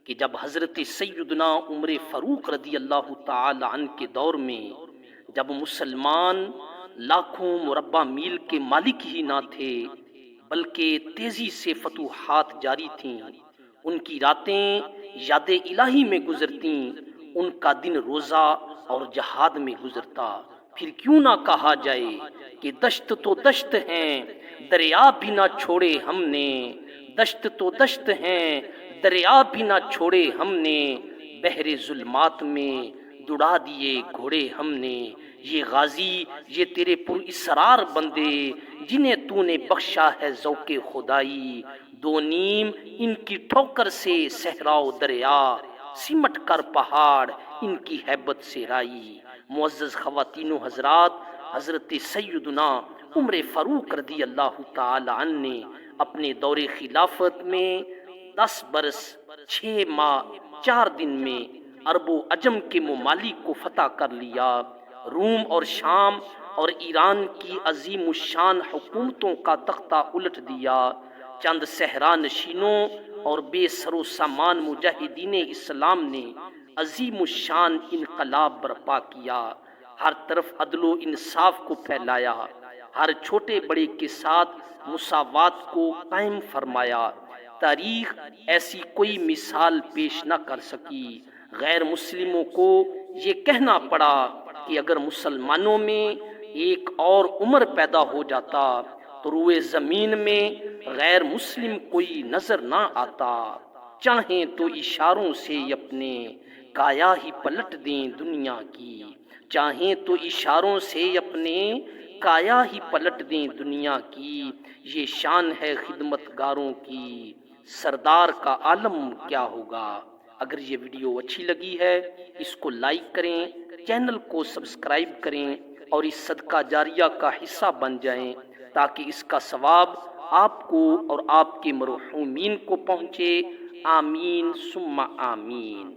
کہ جب حضرت سیدنا عمر فاروق رضی اللہ تعالی عنہ کے دور میں جب مسلمان لاکھوں مربع میل کے مالک ہی نہ تھے بلکہ تیزی سے فتوحات جاری تھیں، ان کی راتیں یاد الہی میں گزرتیں، ان کا دن روزہ اور جہاد میں گزرتا، پھر کیوں نہ کہا جائے کہ دشت تو دشت ہیں دریا بھی نہ چھوڑے ہم نے، دشت تو دشت ہیں دریا بھی نہ چھوڑے ہم نے، بحر ظلمات میں دوڑا دیے گھوڑے ہم نے، یہ غازی یہ تیرے پر اسرار بندے جنہیں تو نے بخشا ہے ذوق خدائی، دو نیم ان کی ٹھوکر سے صحرا و دریا، سمٹ کر پہاڑ ان کی ہیبت سے رائی۔ معزز خواتین و حضرات، حضرت سیدنا عمر فاروق رضی اللہ تعالی عنہ نے اپنے دور خلافت میں 10 برس 6 ماہ 4 دن میں عرب و عجم کے ممالک کو فتح کر لیا، روم اور شام اور ایران کی عظیم الشان حکومتوں کا تختہ الٹ دیا، چند صحرا نشینوں اور بے سر و سامان مجاہدین اسلام نے عظیم الشان انقلاب برپا کیا، ہر طرف عدل و انصاف کو پھیلایا، ہر چھوٹے بڑے کے ساتھ مساوات کو قائم فرمایا، تاریخ ایسی کوئی مثال پیش نہ کر سکی۔ غیر مسلموں کو یہ کہنا پڑا کہ اگر مسلمانوں میں ایک اور عمر پیدا ہو جاتا تو روئے زمین میں غیر مسلم کوئی نظر نہ آتا، چاہیں تو اشاروں سے اپنے کایا ہی پلٹ دیں دنیا کی، چاہیں تو اشاروں سے اپنے کایا ہی پلٹ دیں دنیا کی، یہ شان ہے خدمت گاروں کی، سردار کا عالم کیا ہوگا۔ اگر یہ ویڈیو اچھی لگی ہے اس کو لائک کریں، چینل کو سبسکرائب کریں اور اس صدقہ جاریہ کا حصہ بن جائیں تاکہ اس کا ثواب آپ کو اور آپ کے مرحومین کو پہنچے۔ آمین ثم آمین۔